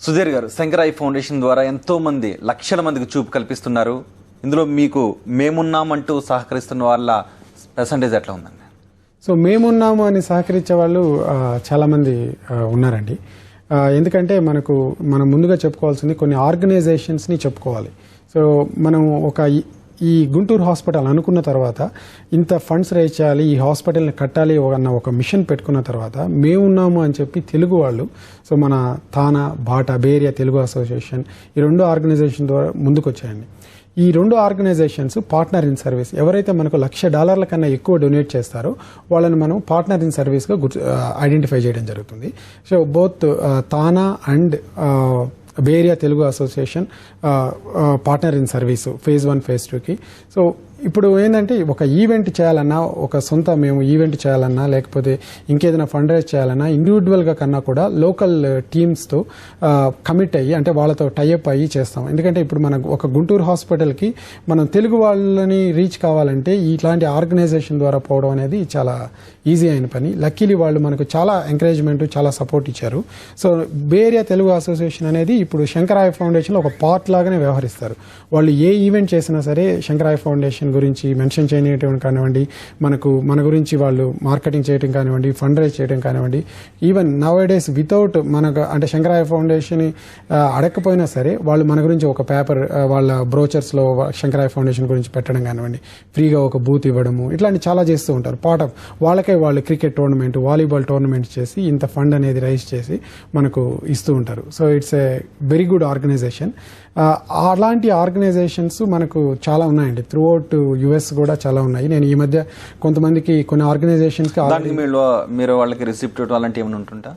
సుధీర్ గారు, Shankar eye foundation ద్వారా ఎంతో మంది లక్షల మందికి చూపు కల్పిస్తున్నారు. ఇందులో మీకు మేమున్నామంటూ సహకరిస్తున్న వాళ్ళ పర్సంటేజ్ ఎట్లా ఉందండి? సో మేమున్నాము అని సహకరించే వాళ్ళు చాలామంది ఉన్నారండి. ఎందుకంటే మనం ముందుగా చెప్పుకోవాల్సింది కొన్ని ఆర్గనైజేషన్స్ని చెప్పుకోవాలి. సో మనం ఈ గుంటూరు హాస్పిటల్ అనుకున్న తర్వాత ఇంత ఫండ్స్ రేజ్ చేయాలి, ఈ హాస్పిటల్ని కట్టాలి అన్న ఒక మిషన్ పెట్టుకున్న తర్వాత మేమున్నాము అని చెప్పి తెలుగు వాళ్ళు, సో మన తానా, బాటా, బే ఏరియా తెలుగు అసోసియేషన్, ఈ రెండు ఆర్గనైజేషన్ ద్వారా ముందుకు వచ్చాయండి. ఈ రెండు ఆర్గనైజేషన్స్ పార్ట్నర్ ఇన్ సర్వీస్, ఎవరైతే మనకు $1,00,000 కన్నా ఎక్కువ డొనేట్ చేస్తారో వాళ్ళని మనం పార్ట్నర్ ఇన్ సర్వీస్గా ఐడెంటిఫై చేయడం జరుగుతుంది. So both TANA and Bay Area Telugu association partner in service phase 1 phase 2కి. సో ఇప్పుడు ఏంటంటే ఒక ఈవెంట్ చేయాలన్నా, ఒక సొంత మేము ఈవెంట్ చేయాలన్నా, లేకపోతే ఇంకేదైనా ఫండ్ రైజ్ చేయాలన్నా ఇండివిజువల్గా కన్నా కూడా లోకల్ టీమ్స్తో కమిట్ అయ్యి, అంటే వాళ్ళతో టైఅప్ అయ్యి చేస్తాం. ఎందుకంటే ఇప్పుడు మన ఒక గుంటూరు హాస్పిటల్కి మనం తెలుగు వాళ్ళని రీచ్ కావాలంటే ఇట్లాంటి ఆర్గనైజేషన్ ద్వారా పోవడం అనేది చాలా ఈజీ అయిన పని. లక్కీలీ వాళ్ళు మనకు చాలా ఎంకరేజ్మెంట్, చాలా సపోర్ట్ ఇచ్చారు. సో బే ఏరియా తెలుగు అసోసియేషన్ అనేది ఇప్పుడు శంకర్ ఐ ఫౌండేషన్లో ఒక పార్ట్ లాగానే వ్యవహరిస్తారు. వాళ్ళు ఏ ఈవెంట్ చేసినా సరే శంకర్ ఐ ఫౌండేషన్ గురించి మెన్షన్ చేయడం కానివ్వండి, మన గురించి వాళ్ళు మార్కెటింగ్ చేయడం కానివ్వండి, ఫండ్ రైజ్ చేయడం కానివ్వండి, ఈవెన్ నవ్ డేస్ వితౌట్ అంటే శంకర్ ఐ ఫౌండేషన్ అడగకపోయినా సరే వాళ్ళు మన గురించి ఒక పేపర్ వాళ్ళ బ్రోచర్స్లో శంకర్ ఐ ఫౌండేషన్ గురించి పెట్టడం కానివ్వండి, ఫ్రీగా ఒక బూత్ ఇవ్వడము, ఇట్లాంటి చాలా చేస్తూ ఉంటారు. పార్ట్ ఆఫ్ వాళ్ళకే వాళ్ళు క్రికెట్ టోర్నమెంట్, వాలీబాల్ టోర్నమెంట్ చేసి ఇంత ఫండ్ అనేది రైజ్ చేసి మనకు ఇస్తూ ఉంటారు. So it's a very good organisation. అలాంటి ఆర్గనైజేషన్స్ మనకు చాలా ఉన్నాయండి. త్రూ అవుట్ యుఎస్ కూడా చాలా ఉన్నాయి. నేను ఈ మధ్య కొంతమందికి కొన్ని ఆర్గనైజేషన్స్కి మీరు వాళ్ళకి రిసిప్ట్ అలాంటి ఏమైనా ఉంటుంటా?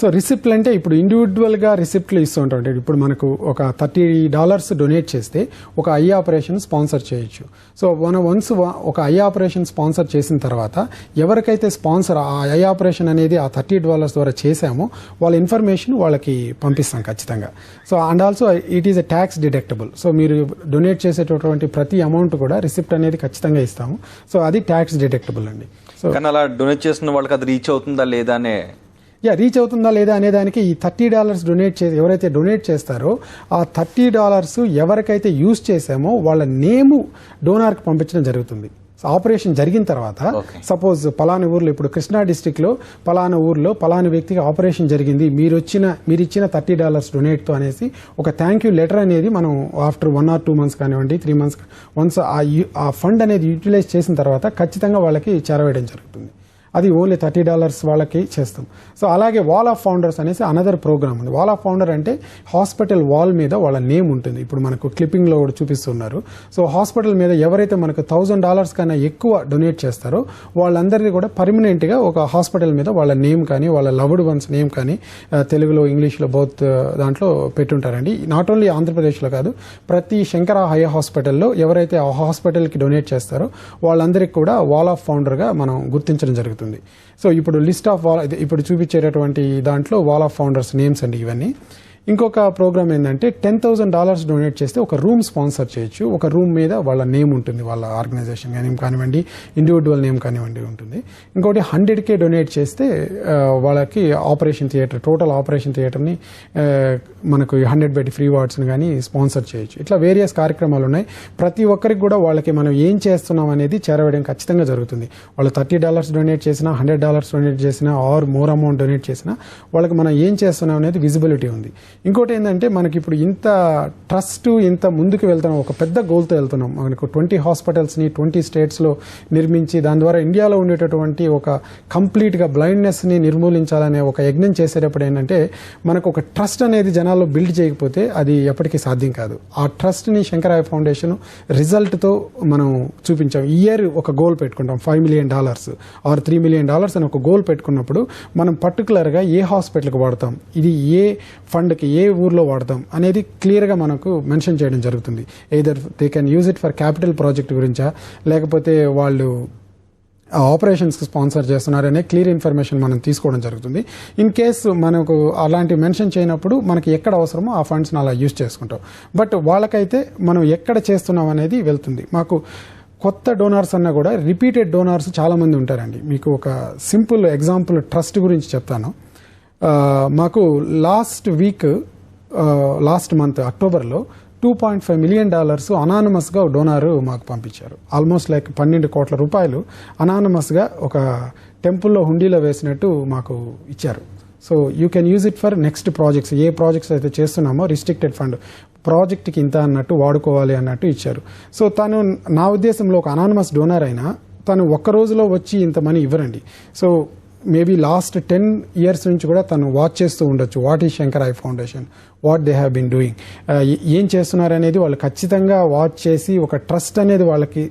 సో రిసిప్ట్లు అంటే ఇప్పుడు ఇండివిజువల్గా రిసిప్ట్లు ఇస్తూ ఉంటాం. ఇప్పుడు మనకు ఒక $30 డొనేట్ చేస్తే ఒక ఐ ఆపరేషన్ స్పాన్సర్ చేయొచ్చు. సో మనం వన్స్ ఒక ఐ ఆపరేషన్ స్పాన్సర్ చేసిన తర్వాత ఎవరికైతే స్పాన్సర్ ఆ ఐ ఆపరేషన్ అనేది ఆ $30 ద్వారా చేశామో వాళ్ళ ఇన్ఫర్మేషన్ వాళ్ళకి పంపిస్తాం ఖచ్చితంగా. So and also it is a tax deductible. So మీరు డొనేట్ చేసేటటువంటి ప్రతి అమౌంట్ కూడా రిసిప్ట్ అనేది ఖచ్చితంగా ఇస్తాము. సో అది ట్యాక్స్ డిడక్టబుల్ అండి. సో అలా డొనేట్ చేసిన వాళ్ళకి అది రీచ్ అవుతుందా లేదా రీచ్ అవుతుందా లేదా అనే దానికి ఈ $30 డొనేట్ చేసి ఎవరైతే డొనేట్ చేస్తారో ఆ $30 ఎవరికైతే యూజ్ చేసామో వాళ్ళ నేము డోనార్కి పంపించడం జరుగుతుంది. ఆపరేషన్ జరిగిన తర్వాత సపోజ్ పలానా ఊర్లో, ఇప్పుడు కృష్ణా డిస్టిక్లో పలానా ఊర్లో పలానా వ్యక్తికి ఆపరేషన్ జరిగింది, మీరు ఇచ్చిన $30 డొనేట్తో అనేసి ఒక థ్యాంక్ యూ లెటర్ అనేది మనం ఆఫ్టర్ 1 or 2 months కానివ్వండి, 3 months వన్స్ ఆ ఫండ్ అనేది యూటిలైజ్ చేసిన తర్వాత ఖచ్చితంగా వాళ్ళకి చేరవేయడం జరుగుతుంది. అది ఓన్లీ $30 వాళ్ళకి చేస్తాం. సో అలాగే వాల్ ఆఫ్ ఫౌండర్స్ అనేసి అనదర్ ప్రోగ్రామ్ ఉంది. వాల్ ఆఫ్ ఫౌండర్ అంటే హాస్పిటల్ వాల్ మీద వాళ్ళ నేమ్ ఉంటుంది. ఇప్పుడు మనకు క్లిప్పింగ్లో కూడా చూపిస్తున్నారు. సో హాస్పిటల్ మీద ఎవరైతే మనకు $1,000 కన్నా ఎక్కువ డొనేట్ చేస్తారో వాళ్ళందరికీ కూడా పర్మనెంట్గా ఒక హాస్పిటల్ మీద వాళ్ళ నేమ్ కానీ వాళ్ళ లవ్డ్ వన్స్ నేమ్ కానీ తెలుగులో, ఇంగ్లీష్లో బౌత్ దాంట్లో పెట్టుంటారండి. నాట్ ఓన్లీ ఆంధ్రప్రదేశ్లో కాదు, ప్రతి శంకర హై హాస్పిటల్లో ఎవరైతే ఆ హాస్పిటల్కి డొనేట్ చేస్తారో వాళ్ళందరికీ కూడా వాల్ ఆఫ్ ఫౌండర్గా మనం గుర్తించడం జరుగుతుంది. సో ఇప్పుడు లిస్ట్ ఆఫ్ ఇప్పుడు చూపించేటటువంటి దాంట్లో వాల్ ఆఫ్ ఫౌండర్స్ నేమ్స్ అండి ఇవన్నీ. ఇంకొక ప్రోగ్రామ్ ఏంటంటే $10,000 డొనేట్ చేస్తే ఒక రూమ్ స్పాన్సర్ చేయొచ్చు. ఒక రూమ్ మీద వాళ్ళ నేమ్ ఉంటుంది, వాళ్ళ ఆర్గనైజేషన్ నేమ్ కానివ్వండి, ఇండివిజువల్ నేమ్ కానివ్వండి ఉంటుంది. ఇంకోటి 100K డొనేట్ చేస్తే వాళ్ళకి ఆపరేషన్ థియేటర్, టోటల్ ఆపరేషన్ థియేటర్ని మనకు 100 బెడ్ ఫ్రీ వార్డ్స్ని కానీ స్పాన్సర్ చేయొచ్చు. ఇట్లా వేరియస్ కార్యక్రమాలు ఉన్నాయి. ప్రతి ఒక్కరికి కూడా వాళ్ళకి మనం ఏం చేస్తున్నాం అనేది చేరవేయడం ఖచ్చితంగా జరుగుతుంది. వాళ్ళు $30 డొనేట్ చేసినా, $100 డొనేట్ చేసినా, ఆర్ మోర్ అమౌంట్ డొనేట్ చేసినా వాళ్ళకి మనం ఏం చేస్తున్నాం అనేది విజిబిలిటీ ఉంది. ఇంకోటి ఏంటంటే మనకి ఇప్పుడు ఇంత ట్రస్ట్, ఇంత ముందుకు వెళ్తున్నాం, ఒక పెద్ద గోల్తో వెళ్తున్నాం. మనకు 20 హాస్పిటల్స్ని 20 స్టేట్స్లో నిర్మించి దాని ద్వారా ఇండియాలో ఉండేటటువంటి ఒక కంప్లీట్గా బ్లైండ్నెస్ని నిర్మూలించాలనే ఒక యజ్ఞం చేసేటప్పుడు ఏంటంటే మనకు ఒక ట్రస్ట్ అనేది జనాల్లో బిల్డ్ చేయకపోతే అది ఎప్పటికీ సాధ్యం కాదు. ఆ ట్రస్ట్ని శంకర్ ఐ ఫౌండేషన్ రిజల్ట్తో మనం చూపించాం. ఈ ఇయర్ ఒక గోల్ పెట్టుకుంటాం, $5 million ఆర్ $3 million అని ఒక గోల్ పెట్టుకున్నప్పుడు మనం పర్టికులర్గా ఏ హాస్పిటల్కి వాడతాం, ఇది ఏ ఫండ్కి, ఏ ఊర్లో వాడతాం అనేది క్లియర్గా మనకు మెన్షన్ చేయడం జరుగుతుంది. Either they can use it for capital project గురించా, లేకపోతే వాళ్ళు ఆపరేషన్స్కి స్పాన్సర్ చేస్తున్నారనే క్లియర్ ఇన్ఫర్మేషన్ మనం తీసుకోవడం జరుగుతుంది. ఇన్ కేసు మనకు అలాంటి మెన్షన్ చేయనప్పుడు మనకి ఎక్కడ అవసరమో ఆ ఫండ్స్ని అలా యూజ్ చేసుకుంటాం. బట్ వాళ్ళకైతే మనం ఎక్కడ చేస్తున్నాం అనేది వెళ్తుంది. మాకు కొత్త డోనార్స్ అన్నా కూడా రిపీటెడ్ డోనార్స్ చాలామంది ఉంటారండి. మీకు ఒక సింపుల్ ఎగ్జాంపుల్ ట్రస్ట్ గురించి చెప్తాను. మాకు లాస్ట్ వీక్ లాస్ట్ మంత్ అక్టోబర్లో $2.5 million అనానమస్గా డోనారు మాకు పంపించారు. ఆల్మోస్ట్ లైక్ 12 కోట్ల రూపాయలు అనానమస్గా ఒక టెంపుల్లో హుండీలో వేసినట్టు మాకు ఇచ్చారు. So you can use it for next projects. A projects అయితే చేస్తున్నామో రిస్ట్రిక్టెడ్ ఫండ్ ప్రాజెక్ట్కి ఇంత అన్నట్టు వాడుకోవాలి అన్నట్టు ఇచ్చారు. సో తను నా ఉద్దేశంలో ఒక అనానమస్ డోనర్ అయినా తను ఒక్క రోజులో వచ్చి ఇంత మనీ ఇవ్వరండి. సో మేబీ లాస్ట్ 10 years నుంచి కూడా తను వాచ్ చేస్తూ ఉండొచ్చు. What is Shankar eye foundation, what they have been doing, ఏం చేస్తున్నారు అనేది వాళ్ళు ఖచ్చితంగా వాచ్ చేసి ఒక ట్రస్ట్ అనేది వాళ్ళకి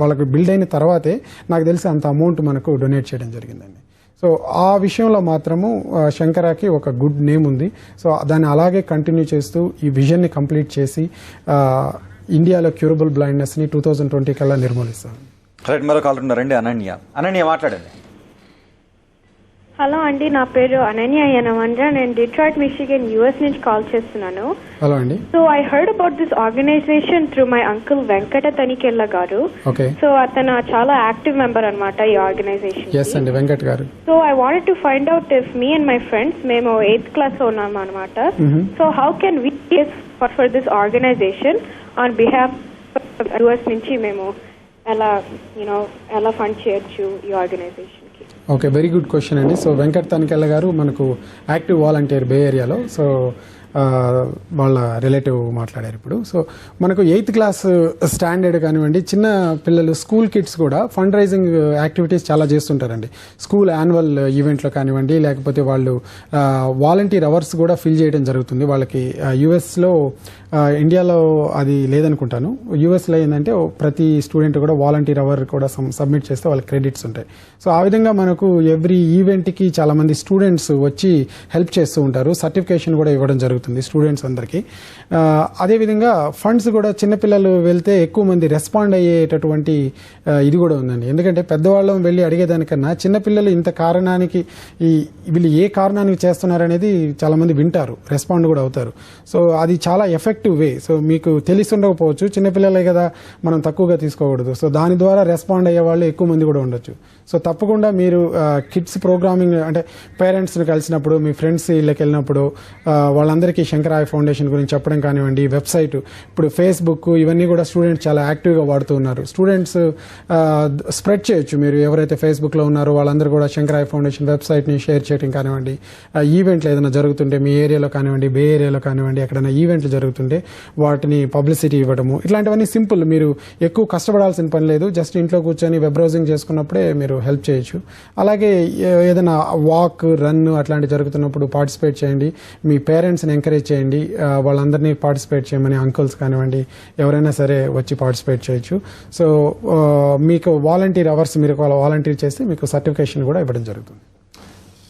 వాళ్ళకి బిల్డ్ అయిన తర్వాతే నాకు తెలిసి అంత అమౌంట్ మనకు డొనేట్ చేయడం జరిగిందండి. సో ఆ విషయంలో మాత్రము శంకరాకి ఒక గుడ్ నేమ్ ఉంది. సో దాన్ని అలాగే కంటిన్యూ చేస్తూ ఈ విజన్ని కంప్లీట్ చేసి ఇండియాలో క్యూరబుల్ బ్లైండ్నెస్ని 2020 కల్లా నిర్మూలిస్తాను. రైట్, మరో కాల్ ఉన్నారండి. అనన్య మాట్లాడండి. హలో అండి, నా పేరు అనన్య యనమండ్ర. నేను డిట్రాయిట్ మిషిగన్ US నుంచి కాల్ చేస్తున్నాను. హలో అండి. So I heard about this organisation through my uncle Venkata Tanikella garu. Okay. So అతను చాలా యాక్టివ్ మెంబర్ అన్నమాట ఈ ఆర్గనైజేషన్. ఎస్ అండి, Venkat garu. So I wanted to find out if me and my friends, మేము 8th class లో ఉన్నాము అనమాట. So how can we for this organisation on behalf US నుంచి మేము ఎలా ఫండ్ చేయొచ్చు ఈ ఆర్గనైజేషన్? ఓకే, వెరీ గుడ్ క్వశ్చన్ అండి. సో వెంకట్ తనికెళ్ళ గారు మనకు యాక్టివ్ వాలంటీర్ బే ఏరియాలో. సో వాళ్ళ రిలేటివ్ మాట్లాడారు ఇప్పుడు. సో మనకు 8th class స్టాండర్డ్ కానివ్వండి, చిన్న పిల్లలు స్కూల్ కిడ్స్ కూడా ఫండ్ రైజింగ్ యాక్టివిటీస్ చాలా చేస్తుంటారండి. స్కూల్ యాన్యువల్ ఈవెంట్లో కానివ్వండి, లేకపోతే వాళ్ళు వాలంటీర్ అవర్స్ కూడా ఫిల్ చేయడం జరుగుతుంది. వాళ్ళకి యుఎస్లో, ఇండియాలో అది లేదనుకుంటాను. యూఎస్లో ఏంటంటే ప్రతి స్టూడెంట్ కూడా వాలంటీర్ అవర్ కూడా సబ్మిట్ చేస్తే వాళ్ళకి క్రెడిట్స్ ఉంటాయి. సో ఆ విధంగా మనకు ఎవ్రీ ఈవెంట్కి చాలా మంది స్టూడెంట్స్ వచ్చి హెల్ప్ చేస్తూ ఉంటారు. సర్టిఫికేషన్ కూడా ఇవ్వడం జరుగుతుంది స్టూడెంట్స్ అందరికీ. అదేవిధంగా ఫండ్స్ కూడా చిన్నపిల్లలు వెళ్తే ఎక్కువ మంది రెస్పాండ్ అయ్యేటటువంటి ఇది కూడా ఉందండి. ఎందుకంటే పెద్దవాళ్ళం వెళ్ళి అడిగేదానికన్నా చిన్నపిల్లలు ఇంత కారణానికి వీళ్ళు ఏ కారణానికి చేస్తున్నారనేది చాలా మంది వింటారు, రెస్పాండ్ కూడా అవుతారు. సో అది చాలా ఎఫెక్టివ్ వే. సో మీకు తెలిసి ఉండకపోవచ్చు, చిన్నపిల్లలే కదా, మనం తక్కువగా తీసుకోకూడదు. సో దాని ద్వారా రెస్పాండ్ అయ్యే వాళ్ళు ఎక్కువ మంది కూడా ఉండొచ్చు. సో తప్పకుండా మీరు కిడ్స్ ప్రోగ్రామింగ్ అంటే పేరెంట్స్ని కలిసినప్పుడు, మీ ఫ్రెండ్స్ ఇళ్ళకి వెళ్ళినప్పుడు వాళ్ళందరికీ శంకర్ ఐ ఫౌండేషన్ గురించి చెప్పడం కానివ్వండి. వెబ్సైట్, ఇప్పుడు ఫేస్బుక్, ఇవన్నీ కూడా స్టూడెంట్స్ చాలా యాక్టివ్గా వాడుతూ ఉన్నారు. స్టూడెంట్స్ స్ప్రెడ్ చేయొచ్చు. మీరు ఎవరైతే ఫేస్బుక్లో ఉన్నారో వాళ్ళందరూ కూడా శంకర్ ఐ ఫౌండేషన్ వెబ్సైట్ని షేర్ చేయడం కానివ్వండి. ఈవెంట్లు ఏదైనా జరుగుతుంటే మీ ఏరియాలో కానివ్వండి, బే ఏరియాలో కానివ్వండి, ఎక్కడైనా ఈవెంట్లు జరుగుతుంటే వాటిని పబ్లిసిటీ ఇవ్వడము, ఇట్లాంటివన్నీ సింపుల్. మీరు ఎక్కువ కష్టపడాల్సిన పని లేదు. జస్ట్ ఇంట్లో కూర్చొని వెబ్ బ్రౌజింగ్ చేసుకున్నప్పుడే మీరు హెల్ప్ చేయొచ్చు. అలాగే ఏదైనా వాక్, రన్ అట్లాంటి జరుగుతున్నప్పుడు పార్టిసిపేట్ చేయండి. మీ పేరెంట్స్ని ఎంకరేజ్ చేయండి. వాళ్ళందరినీ పార్టిసిపేట్ చేయమని, అంకుల్స్ కానివ్వండి, ఎవరైనా సరే వచ్చి పార్టిసిపేట్ చేయొచ్చు. సో మీకు వాలంటీర్ అవర్స్, మీరు వాలంటీర్ చేస్తే మీకు సర్టిఫికేషన్ కూడా ఇవ్వడం జరుగుతుంది.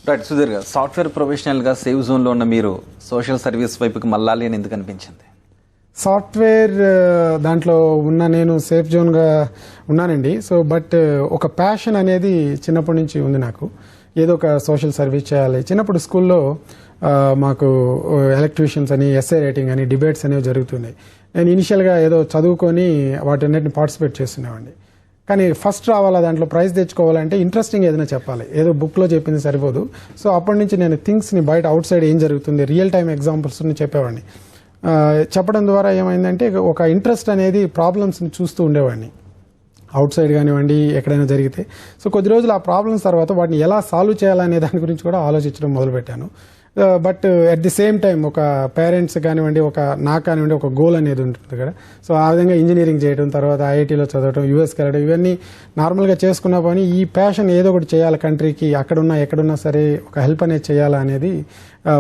రైట్, సుధీర్ గారు, సాఫ్ట్వేర్ ప్రొఫెషనల్గా సేవ్ జోన్లో ఉన్న మీరు సోషల్ సర్వీస్ వైపుకి మళ్ళాలి అని ఎందుకు అనిపించింది? సాఫ్ట్వేర్ దాంట్లో ఉన్న నేను సేఫ్ జోన్గా ఉన్నానండి. సో బట్ ఒక ప్యాషన్ అనేది చిన్నప్పటి నుంచి ఉంది నాకు. ఏదో ఒక సోషల్ సర్వీస్ చేయాలి. చిన్నప్పుడు స్కూల్లో మాకు ఎలక్ట్రీషియన్స్ అని, ఎస్ఏ రైటింగ్ అని, డిబేట్స్ అనేవి జరుగుతున్నాయి. నేను ఇనిషియల్గా ఏదో చదువుకొని వాటన్నిటిని పార్టిసిపేట్ చేస్తున్నామండి. కానీ ఫస్ట్ రావాలా, దాంట్లో ప్రైజ్ తెచ్చుకోవాలంటే ఇంట్రెస్టింగ్ ఏదైనా చెప్పాలి. ఏదో బుక్లో చెప్పింది సరిపోదు. సో అప్పటి నుంచి నేను థింగ్స్ని బయట అవుట్ సైడ్ ఏం జరుగుతుంది, రియల్ టైమ్ ఎగ్జాంపుల్స్ని చెప్పేవాడిని. చెప్పడం ద్వారా ఏమైందంటే ఒక ఇంట్రెస్ట్ అనేది ప్రాబ్లమ్స్ని చూస్తూ ఉండేవాడిని. అవుట్ సైడ్ కానివ్వండి, ఎక్కడైనా జరిగితే. సో కొద్ది రోజులు ఆ ప్రాబ్లమ్స్ తర్వాత వాటిని ఎలా సాల్వ్ చేయాలనే దాని గురించి కూడా ఆలోచించడం మొదలుపెట్టాను. But at the same time ఒక పేరెంట్స్ కానివ్వండి, నాకు కానివ్వండి, ఒక గోల్ అనేది ఉంటుంది కదా. సో ఆ విధంగా ఇంజనీరింగ్ చేయడం, తర్వాత ఐఐటీలో చదవడం, యూఎస్కి వెళ్ళడం, ఇవన్నీ నార్మల్గా చేసుకున్నా పని. ఈ ప్యాషన్ ఏదో ఒకటి చేయాలి కంట్రీకి, ఎక్కడున్నా సరే ఒక హెల్ప్ అనేది చేయాలా అనేది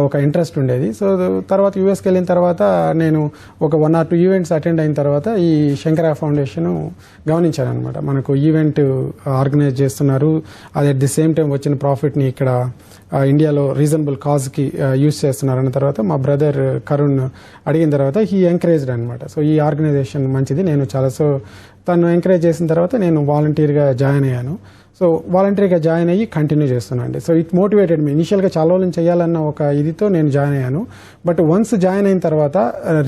ఒక ఇంట్రెస్ట్ ఉండేది. సో తర్వాత యూఎస్కి వెళ్ళిన తర్వాత నేను ఒక 1 or 2 ఈవెంట్స్ అటెండ్ అయిన తర్వాత ఈ శంకర్ ఐ ఫౌండేషన్ గమనించాను అనమాట. మనకు ఈవెంట్ ఆర్గనైజ్ చేస్తున్నారు, అది అట్ ది సేమ్ టైం వచ్చిన ప్రాఫిట్ని ఇక్కడ ఇండియాలో రీజనబుల్ కాజ్కి యూజ్ చేస్తున్నారు అన్న తర్వాత మా బ్రదర్ కరుణ్ అడిగిన తర్వాత హీ ఎంకరేజ్డ్ అనమాట. సో ఈ ఆర్గనైజేషన్ మంచిది, నేను చాలా. సో తను ఎంకరేజ్ చేసిన తర్వాత నేను వాలంటీర్గా జాయిన్ అయ్యాను. సో వాలంటరీగా జాయిన్ అయ్యి కంటిన్యూ చేస్తున్నాను అండి. So it motivated me. ఇనిషియల్గా చాలా రోజులు చేయాలన్న ఒక ఇదితో నేను జాయిన్ అయ్యాను. బట్ వన్స్ జాయిన్ అయిన తర్వాత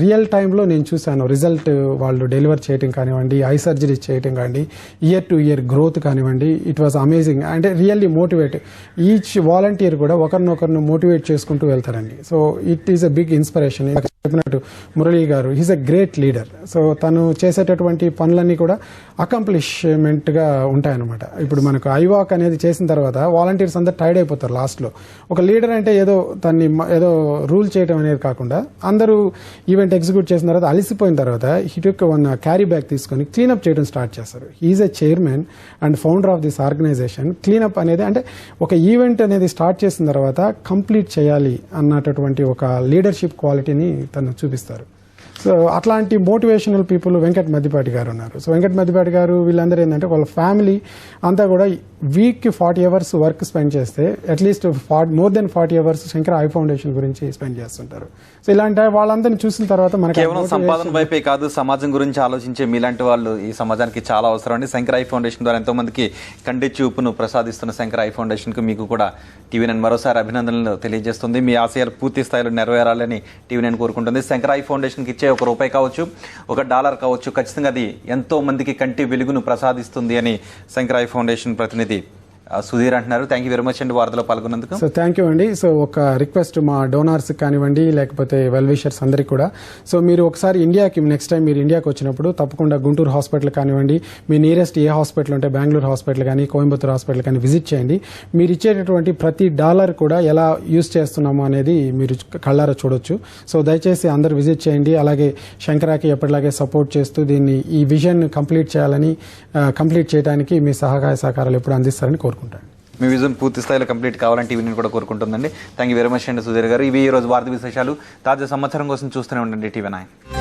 రియల్ టైంలో నేను చూశాను రిజల్ట్. వాళ్ళు డెలివర్ చేయడం కానివ్వండి, ఐ సర్జరీ చేయడం కానివ్వండి, ఇయర్ టు ఇయర్ గ్రోత్ కానివ్వండి, ఇట్ వాజ్ అమేజింగ్. అంటే రియల్లీ మోటివేట్. ఈచ్ వాలంటీర్ కూడా ఒకరినొకరిని మోటివేట్ చేసుకుంటూ వెళ్తారండి. So it is a big inspiration. చెప్పినట్టు Murali garu he's a great leader. So తను చేసేటటువంటి పనులన్నీ కూడా అకంప్లిష్మెంట్గా ఉంటాయన్నమాట. ఇప్పుడు మనకు ఐవాక్ అనేది చేసిన తర్వాత వాలంటీర్స్ అందరు టైర్డ్ అయిపోతారు లాస్ట్లో. ఒక లీడర్ అంటే ఏదో రూల్ చేయడం అనేది కాకుండా అందరూ ఈవెంట్ ఎగ్జిక్యూట్ చేసిన తర్వాత అలసిపోయిన తర్వాత he took one carry bag తీసుకొని క్లీనప్ చేయడం స్టార్ట్ చేస్తారు. He's a chairman and founder of this organisation. Cleanup అనేది అంటే ఒక ఈవెంట్ అనేది స్టార్ట్ చేసిన తర్వాత కంప్లీట్ చేయాలి అన్నటువంటి ఒక లీడర్షిప్ క్వాలిటీని తను చూపిస్తారు. సో అట్లాంటి మోటివేషనల్ పీపుల్ వెంకట్ మద్దిపాటి గారు ఉన్నారు. సో వెంకట్ మద్దిపాటి గారు వీళ్ళందరూ ఏంటంటే వాళ్ళ ఫ్యామిలీ అంతా కూడా వీక్కి 40 hours వర్క్ స్పెండ్ చేస్తే at least more than 40 hours Shankara I foundation గురించి స్పెండ్ చేస్తుంటారు. సో ఇలాంటి వాళ్ళందరినీ చూసిన తర్వాత మనకి కేవలం సంపాదన వైపే కాదు, సమాజం గురించి ఆలోచించే మీలాంటి వాళ్ళు ఈ సమాజానికి చాలా అవసరం అండి. శంకర ఐ ఫౌండేషన్ ద్వారా ఎంతో మందికి కంటి చూపును ప్రసాదిస్తున్న శంకర ఐ ఫౌండేషన్ కు మీకు కూడా టీవీ9 మరోసారి అభినందనలు తెలియజేస్తుంది. మీ ఆశయాలు పూర్తి స్థాయిలో నెరవేరాలని టీవీ9 కోరుకుంటుంది. శంకర ఐ ఫౌండేషన్ కి ఇచ్చే ₹1 కావచ్చు, $1 కావచ్చు, ఖచ్చితంగా అది ఎంతో మందికి కంటి వెలుగును ప్రసాదిస్తుంది అని శంకర ఐ ఫౌండేషన్ ప్రతినిధి సుధీర్ అంటున్నారు. థ్యాంక్ యూ వెరీ మచ్ అండి వార్తలో పాల్గొన్నందుకు. సో థ్యాంక్ యూ అండి. సో ఒక రిక్వెస్ట్ మా డోనార్స్ కానివ్వండి లేకపోతే వెల్ విషర్స్ అందరికీ కూడా, సో మీరు ఒకసారి ఇండియాకి నెక్స్ట్ టైం మీరు ఇండియాకి వచ్చినప్పుడు తప్పకుండా గుంటూరు హాస్పిటల్ కానివ్వండి, మీ నియరెస్ట్ ఏ హాస్పిటల్ ఉంటే బెంగళూరు హాస్పిటల్ కానీ కోయంబత్తూరు హాస్పిటల్ కానీ విజిట్ చేయండి. మీరు ఇచ్చేటటువంటి ప్రతి డాలర్ కూడా ఎలా యూజ్ చేస్తున్నామో అనేది మీరు కళ్ళారా చూడొచ్చు. సో దయచేసి అందరూ విజిట్ చేయండి. అలాగే శంకరాకి ఎప్పటిలాగే సపోర్ట్ చేస్తూ దీన్ని ఈ విజన్ కంప్లీట్ చేయడానికి మీ సహాయ సహకారాలు ఎప్పుడు అందిస్తారని కోరుకుంటాను. మీ విజన్ పూర్తి స్థాయిలో కంప్లీట్ కావాలని టీవీ9 కూడా కోరుకుంటుందండి. థ్యాంక్ యూ వెరీ మచ్ అండి సుధీర్ గారు. ఇవి ఈ రోజు వార్తా విశేషాలు. తాజా సమాచారం కోసం చూస్తూనే ఉండండి టీవీ9.